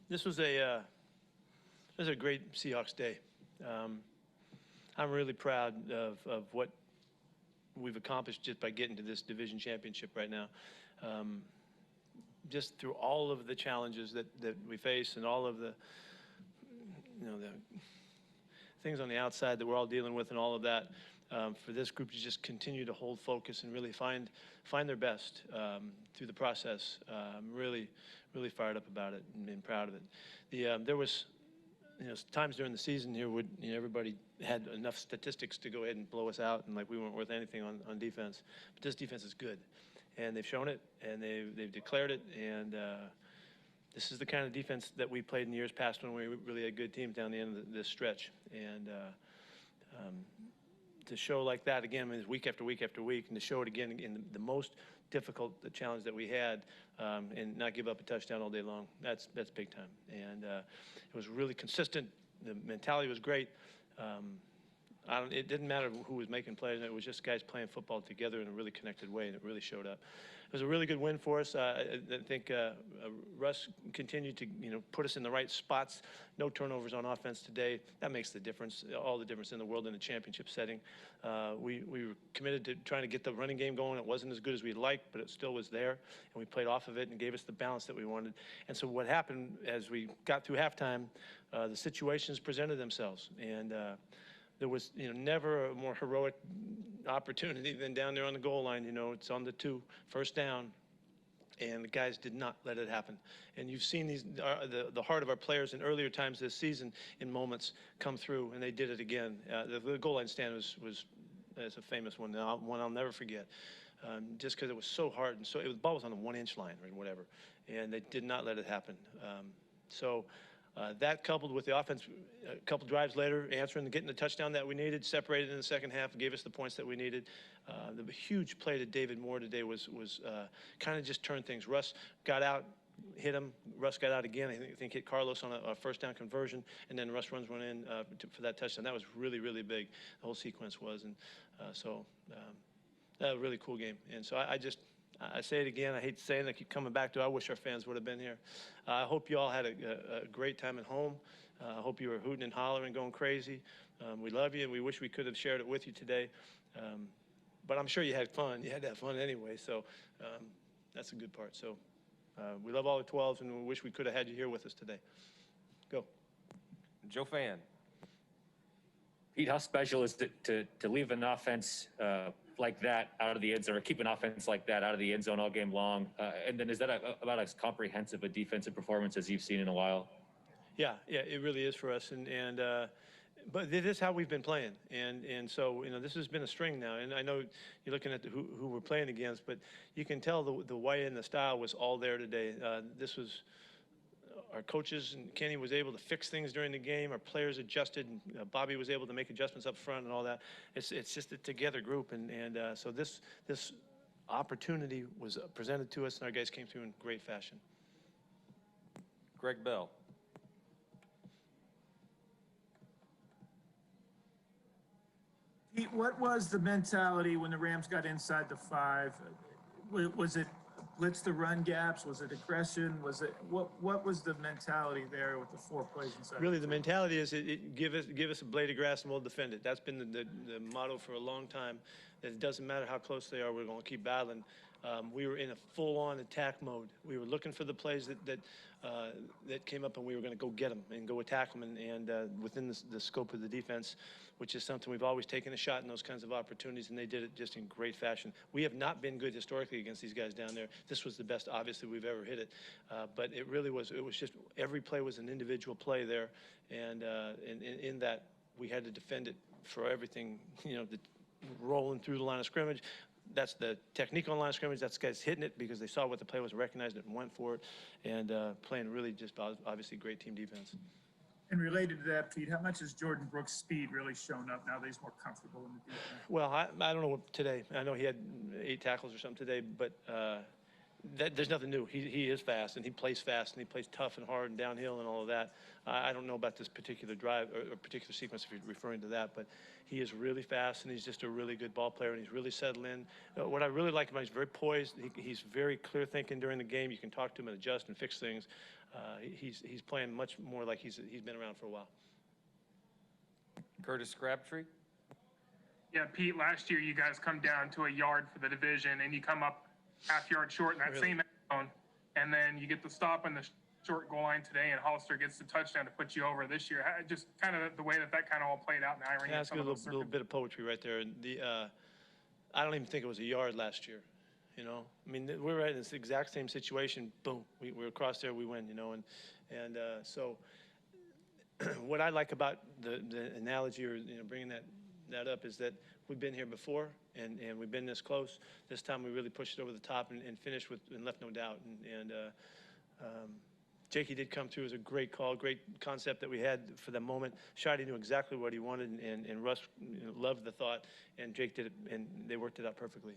This was a great Seahawks day. I'm really proud of what we've accomplished just by getting to this division championship right now. Just through all of the challenges that we face and all of the, the things on the outside that we're all dealing with and all of that, for this group to just continue to hold focus and really find their best through the process. I'm really fired up about it and proud of it. There was times during the season here would everybody had enough statistics to go ahead and blow us out and like we weren't worth anything on defense. But this defense is good, and they've shown it, and they've declared it, and this is the kind of defense that we played in years past when we really had good teams down the end of this stretch. And to show like that again, week after week after week, and to show it again in the most difficult challenge that we had, and not give up a touchdown all day long, that's big time. And it was really consistent. The mentality was great. It didn't matter who was making plays. It was just guys playing football together in a really connected way, and it really showed up. It was a really good win for us. I think Russ continued to put us in the right spots. No turnovers on offense today. That makes the difference, all the difference in the world in a championship setting. We were committed to trying to get the running game going. It wasn't as good as we'd liked, but it still was there, and we played off of it and gave us the balance that we wanted. And so what happened as we got through halftime, the situations presented themselves, and there was, never a more heroic opportunity than down there on the goal line. It's on the 2, first down, and the guys did not let it happen. And you've seen the heart of our players in earlier times this season in moments come through, and they did it again. The goal line stand was a famous one I'll never forget, just because it was so hard, and so the ball was on the 1-inch line or whatever, and they did not let it happen. That coupled with the offense, a couple drives later, getting the touchdown that we needed, separated in the second half, gave us the points that we needed. The huge play to David Moore today was kind of just turned things. Russ got out, hit him. Russ got out again. I think hit Carlos on a first down conversion, and then Russ runs one in for that touchdown. That was really big. The whole sequence was, and that was a really cool game. And so I say it again. I hate saying it. I keep coming back to it. I wish our fans would have been here. I hope you all had a great time at home. I hope you were hooting and hollering, going crazy. We love you, and we wish we could have shared it with you today. But I'm sure you had fun. You had to have fun anyway, so that's a good part. So we love all the 12s, and we wish we could have had you here with us today. Go. Joe Fan. Pete, how special is it to leave an offense like that out of the end zone, or keep an offense like that out of the end zone all game long? And then is that about as comprehensive a defensive performance as you've seen in a while? Yeah, it really is for us, but it is how we've been playing, and so this has been a string now. And I know you're looking at who we're playing against, but you can tell the way and the style was all there today. This was our coaches, and Kenny was able to fix things during the game. Our players adjusted, and Bobby was able to make adjustments up front and all that. It's just a together group, and so this opportunity was presented to us, and our guys came through in great fashion. Greg Bell. Pete, what was the mentality when the Rams got inside the 5? Was it blitz the run gaps? Was it aggression? Was it what was the mentality there with the 4 plays inside? Really, the mentality is give us a blade of grass and we'll defend it. That's been the motto for a long time. That it doesn't matter how close they are, we're going to keep battling. We were in a full-on attack mode. We were looking for the plays that came up, and we were going to go get them and go attack them, and within the scope of the defense, which is something we've always taken a shot in those kinds of opportunities, and they did it just in great fashion. We have not been good historically against these guys down there. This was the best, obviously, we've ever hit it, but it really was. It was just every play was an individual play there, and in that we had to defend it for everything. Rolling through the line of scrimmage. That's the technique on line of scrimmage. That's guys hitting it because they saw what the play was, recognized it, and went for it, and playing really just obviously great team defense. And related to that, Pete, how much has Jordan Brooks' speed really shown up now that he's more comfortable in the defense? Well, I don't know today. I know he had 8 tackles or something today, but There's nothing new. He is fast, and he plays fast, and he plays tough and hard and downhill and all of that. I don't know about this particular drive or particular sequence if you're referring to that, but he is really fast, and he's just a really good ball player, and he's really settled in. What I really like about him, he's very poised. He's very clear thinking during the game. You can talk to him and adjust and fix things. He's playing much more like he's been around for a while. Curtis Crabtree. Yeah, Pete, last year you guys come down to a yard for the division and you come up half yard short in that Really? same end zone. And then you get the stop on the short goal line today and Hollister gets the touchdown to put you over this year. Just kind of the way that kind of all played out in the irony Yeah, of it's a some of those little bit of poetry right there. And I don't even think it was a yard last year. You know, I mean, we're right in this exact same situation. Boom, we're across there, we win. You know, and so what I like about the analogy or bringing that up is that we've been here before and we've been this close. This time we really pushed it over the top and finished with and left no doubt. And Jakey did come through. It was a great call, great concept that we had for the moment. Shotty knew exactly what he wanted, and Russ loved the thought, and Jake did it, and they worked it out perfectly.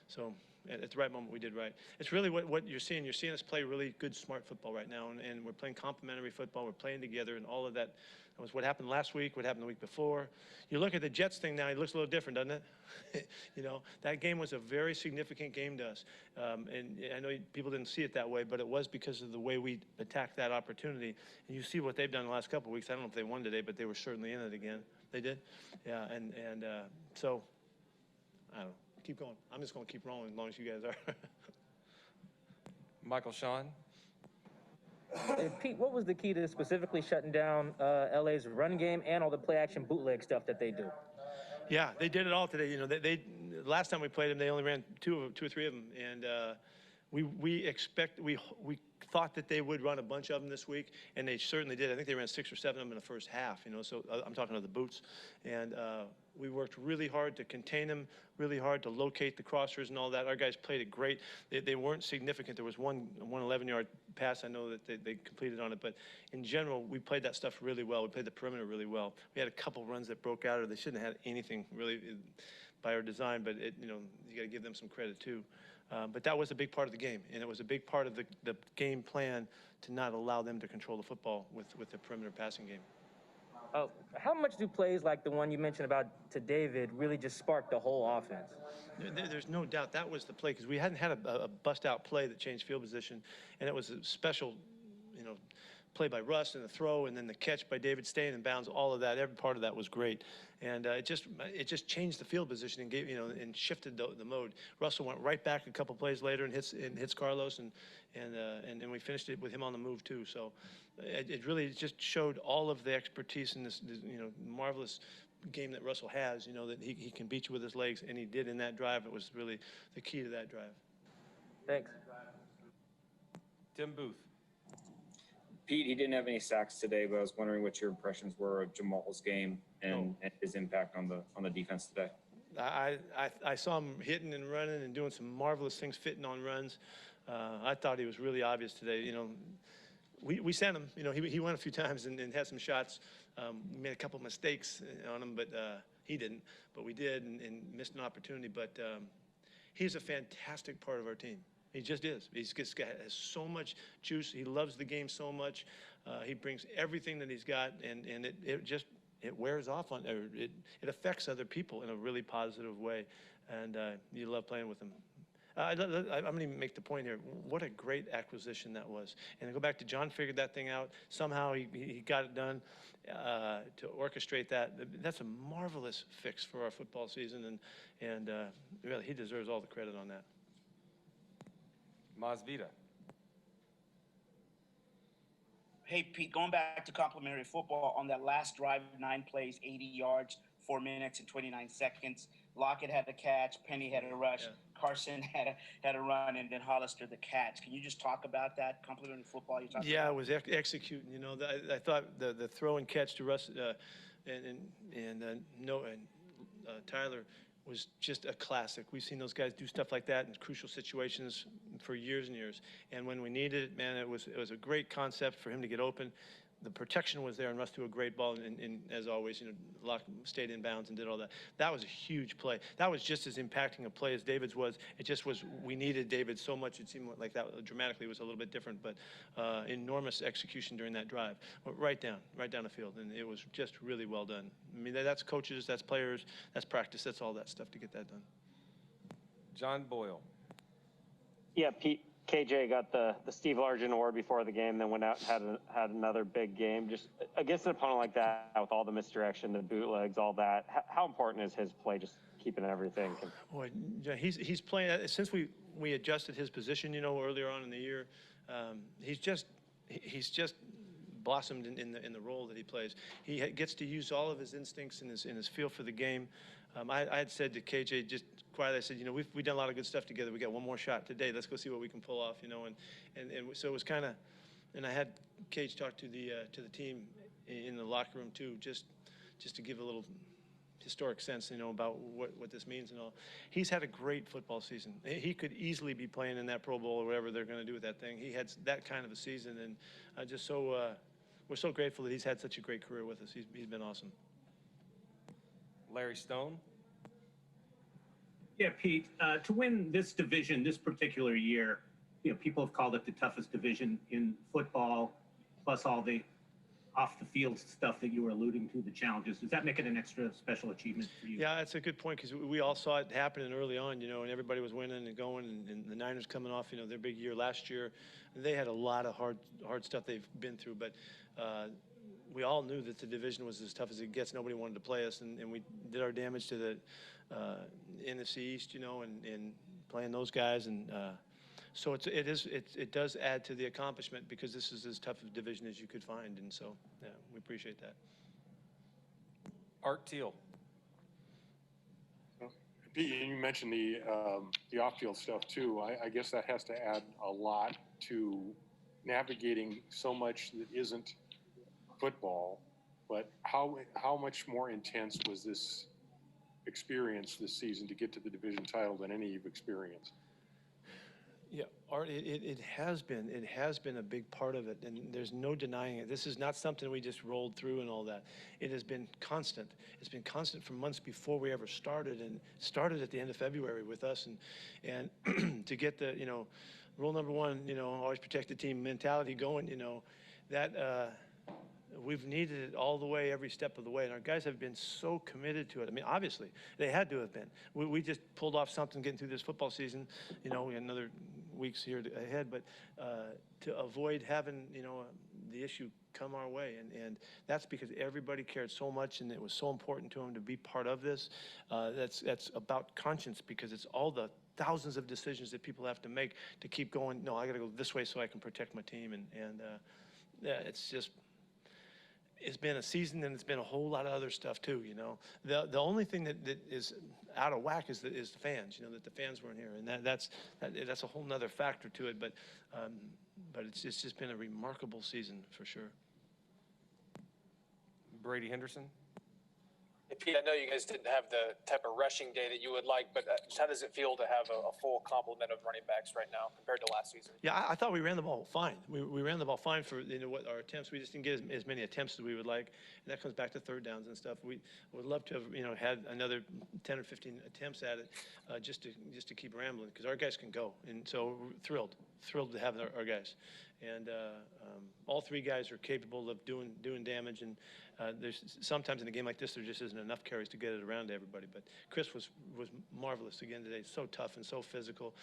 So at the right moment, we did right. It's really what you're seeing. You're seeing us play really good, smart football right now, and we're playing complementary football. We're playing together, and all of that. That was what happened last week, what happened the week before. You look at the Jets thing now, it looks a little different, doesn't it? That game was a very significant game to us. And I know people didn't see it that way, but it was because of the way we attacked that opportunity. And you see what they've done the last couple of weeks. I don't know if they won today, but they were certainly in it again. They did? Yeah, so, I don't know. Keep going. I'm just going to keep rolling as long as you guys are. Michael Sean. Pete, what was the key to specifically shutting down LA's run game and all the play action bootleg stuff that they do? Yeah, they did it all today. They last time we played them, they only ran two or three of them, and we thought that they would run a bunch of them this week, and they certainly did. I think they ran 6 or 7 of them in the first half. So I'm talking about the boots, and we worked really hard to contain them, really hard to locate the crossers and all that. Our guys played it great. They weren't significant. There was one 11-yard pass I know that they completed on it, but in general, we played that stuff really well. We played the perimeter really well. We had a couple runs that broke out, or they shouldn't have had anything really by our design, but you got to give them some credit too. But that was a big part of the game, and it was a big part of the game plan to not allow them to control the football with the perimeter passing game. How much do plays like the one you mentioned about to David really just spark the whole offense? There's no doubt that was the play, because we hadn't had a bust-out play that changed field position, and it was a special, play by Russ and the throw, and then the catch by David staying in bounds. All of that, every part of that was great, and it just changed the field position and gave and shifted the mode. Russell went right back a couple plays later and hits Carlos, and we finished it with him on the move too. So it really just showed all of the expertise in this marvelous game that Russell has. That he can beat you with his legs, and he did in that drive. It was really the key to that drive. Thanks. Tim Booth. Pete, he didn't have any sacks today, but I was wondering what your impressions were of Jamal's game and his impact on the defense today. I saw him hitting and running and doing some marvelous things, fitting on runs. I thought he was really obvious today. We sent him. He went a few times and had some shots. We made a couple mistakes on him, but he didn't. But we did and missed an opportunity. But he's a fantastic part of our team. He just is. Has so much juice. He loves the game so much. He brings everything that he's got, and it wears off on, or it affects other people in a really positive way, and you love playing with him. I'm going to make the point here. What a great acquisition that was. And to go back to John figured that thing out. Somehow he got it done to orchestrate that. That's a marvelous fix for our football season, and really he deserves all the credit on that. Masvita. Hey, Pete, going back to complimentary football, on that last drive, 9 plays, 80 yards, 4 minutes and 29 seconds. Lockett had the catch, Penny had a rush, Carson had a run, and then Hollister the catch. Can you just talk about that complimentary football you're talking about? Yeah, I was executing. I thought the throw and catch to Russ and Tyler was just a classic. We've seen those guys do stuff like that in crucial situations for years and years. And when we needed it, man, it was a great concept for him to get open. the protection was there, and Russ threw a great ball, and as always, Locke stayed in bounds and did all that. That was a huge play. That was just as impacting a play as David's was. It just was, we needed David so much, it seemed like that dramatically was a little bit different, but enormous execution during that drive. Right down the field, and it was just really well done. I mean, that's coaches, that's players, that's practice, that's all that stuff to get that done. John Boyle. Yeah, Pete, KJ got the Steve Largent award before the game, then went out and had another big game. Just against an opponent like that, with all the misdirection, the bootlegs, all that, how important is his play, just keeping everything? Boy, he's playing, since we adjusted his position, earlier on in the year, he's just blossomed in the role that he plays. He gets to use all of his instincts and his feel for the game. I had said to KJ just quietly, I said, we've done a lot of good stuff together. We got one more shot today. Let's go see what we can pull off, and so it was kind of, and I had Cage talk to the team in the locker room too, just to give a little historic sense, about what this means and all. He's had a great football season. He could easily be playing in that Pro Bowl or whatever they're going to do with that thing. He had that kind of a season, and we're so grateful that he's had such a great career with us. He's been awesome. Larry Stone. Yeah, Pete, to win this division this particular year, people have called it the toughest division in football, plus all the off-the-field stuff that you were alluding to, the challenges. Does that make it an extra special achievement for you? Yeah, that's a good point, because we all saw it happening early on, and everybody was winning and going, and the Niners coming off, their big year last year. They had a lot of hard stuff they've been through, but we all knew that the division was as tough as it gets. Nobody wanted to play us, and we did our damage to the NFC East, and playing those guys, and so it does add to the accomplishment, because this is as tough a division as you could find, and so yeah, we appreciate that. Art Teal. Pete, you mentioned the off-field stuff too. I guess that has to add a lot to navigating so much that isn't football. But how much more intense was this experience this season to get to the division title than any you've experienced? Yeah, Art, it has been a big part of it, and there's no denying it. This is not something we just rolled through and all that. It has been constant. It's been constant for months before we ever started, and started at the end of February with us, and to get the, rule number one, always protect the team mentality going, that we've needed it all the way, every step of the way, and our guys have been so committed to it. I mean, obviously, they had to have been. We just pulled off something getting through this football season, we had another weeks here ahead, but to avoid having, the issue come our way, and that's because everybody cared so much, and it was so important to them to be part of this. That's about conscience, because it's all the thousands of decisions that people have to make to keep going. No, I got to go this way so I can protect my team, and yeah, it's been a season, and it's been a whole lot of other stuff too. The only thing that is out of whack is the fans. That the fans weren't here, and that's a whole nother factor to it. But it's just been a remarkable season for sure. Brady Henderson. Hey, Pete, I know you guys didn't have the type of rushing day that you would like, but just how does it feel to have a full complement of running backs right now compared to last season? Yeah, I thought we ran the ball fine. We ran the ball fine for what our attempts. We just didn't get as many attempts as we would like, and that comes back to third downs and stuff. We would love to have had another 10 or 15 attempts at it, just to keep rambling, because our guys can go, and so thrilled to have our guys, and all three guys are capable of doing damage, and there's sometimes in a game like this there just isn't enough carries to get it around to everybody. But Chris was marvelous again today. So tough and so physical,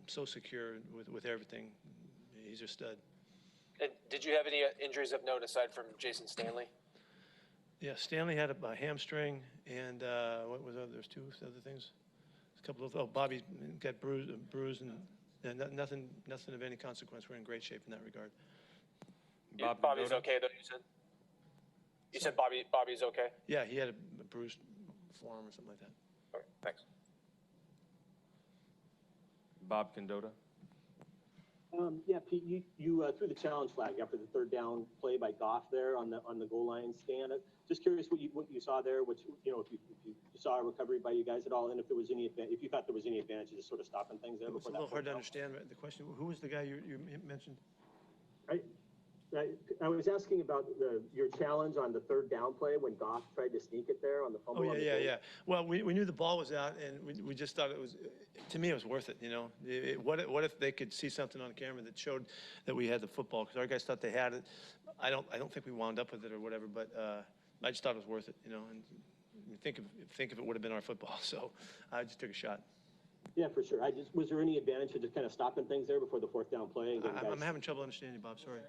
so secure with everything. He's a stud. And did you have any injuries of note aside from Jason Stanley? Yeah, Stanley had a hamstring, and what was there's two other things. A couple of Bobby got bruised, and nothing of any consequence. We're in great shape in that regard. Bobby's okay though, you said? You said Bobby's okay? Yeah, he had a bruised forearm or something like that. Okay, thanks. Bob Condotta. Yeah, Pete, you threw the challenge flag after the third down play by Goff there on the goal line stand. Just curious what you saw there. If you saw a recovery by you guys at all, and if you thought there was any advantage to sort of stopping things there. It was a little hard to understand the question. Who was the guy you mentioned? Right. I was asking about your challenge on the third down play when Goff tried to sneak it there on the fumble. Oh, on the yeah, goal. yeah. Well, we knew the ball was out, and we just thought it was, to me, it was worth it, you know? What if they could see something on camera that showed that we had the football? Because our guys thought they had it. I don't think we wound up with it or whatever, but I just thought it was worth it, you know? And think if it would have been our football. So I just took a shot. Yeah, for sure. Was there any advantage to just kind of stopping things there before the fourth down play? And I'm having trouble understanding you, Bob. Sorry.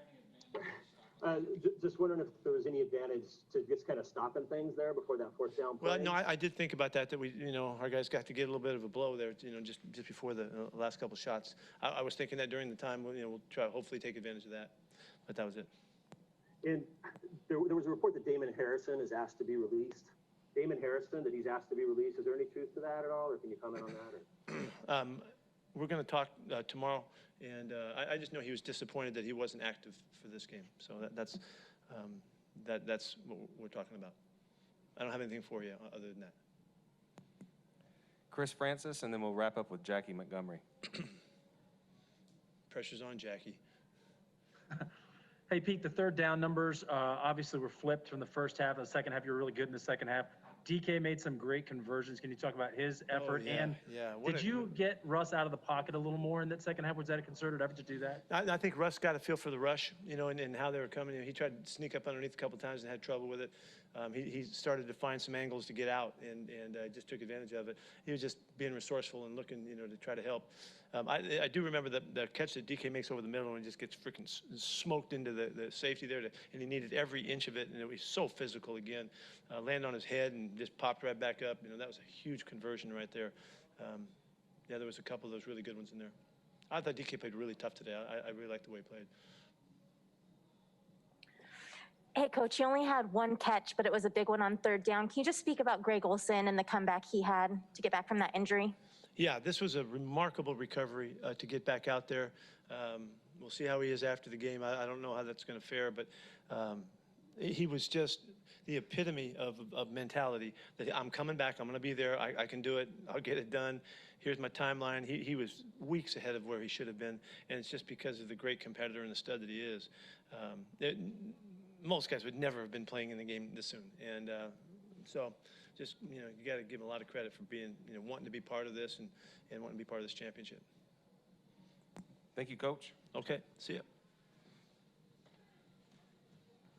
Just wondering if there was any advantage to just kind of stopping things there before that fourth down play. Well, no, I did think about that we, you know, our guys got to get a little bit of a blow there, you know, just before the last couple shots. I was thinking that during the time, you know, we'll try to hopefully take advantage of that, but that was it. And there was a report that Damon Harrison is asked to be released. Damon Harrison, that he's asked to be released. Is there any truth to that at all, or can you comment on that? Or? We're going to talk tomorrow, and I just know he was disappointed that he wasn't active for this game. So that's what we're talking about. I don't have anything for you other than that. Chris Francis, and then we'll wrap up with Jackie Montgomery. Pressure's on, Jackie. Hey, Pete, the third down numbers obviously were flipped from the first half. The second half, you were really good in the second half. DK made some great conversions. Can you talk about his effort? Oh, yeah, and yeah. Did you get Russ out of the pocket a little more in that second half? Was that a concerted effort to do that? I think Russ got a feel for the rush, you know, and how they were coming. He tried to sneak up underneath a couple times and had trouble with it. He started to find some angles to get out and just took advantage of it. He was just being resourceful and looking, you know, to try to help. I do remember the catch that DK makes over the middle and he just gets freaking smoked into the safety there, and he needed every inch of it, and it was so physical again. Landed on his head and just popped right back up. You know, that was a huge conversion right there. Yeah, there was a couple of those really good ones in there. I thought DK played really tough today. I really liked the way he played. Hey, Coach, you only had one catch, but it was a big one on third down. Can you just speak about Greg Olsen and the comeback he had to get back from that injury? Yeah, this was a remarkable recovery to get back out there. We'll see how he is after the game. I don't know how that's going to fare, but he was just the epitome of mentality that I'm coming back, I'm going to be there, I can do it, I'll get it done. Here's my timeline. He was weeks ahead of where he should have been, and it's just because of the great competitor and the stud that he is. Most guys would never have been playing in the game this soon, and so just, you know, you got to give him a lot of credit for being, you know, wanting to be part of this and wanting to be part of this championship. Thank you, Coach. Okay, see ya.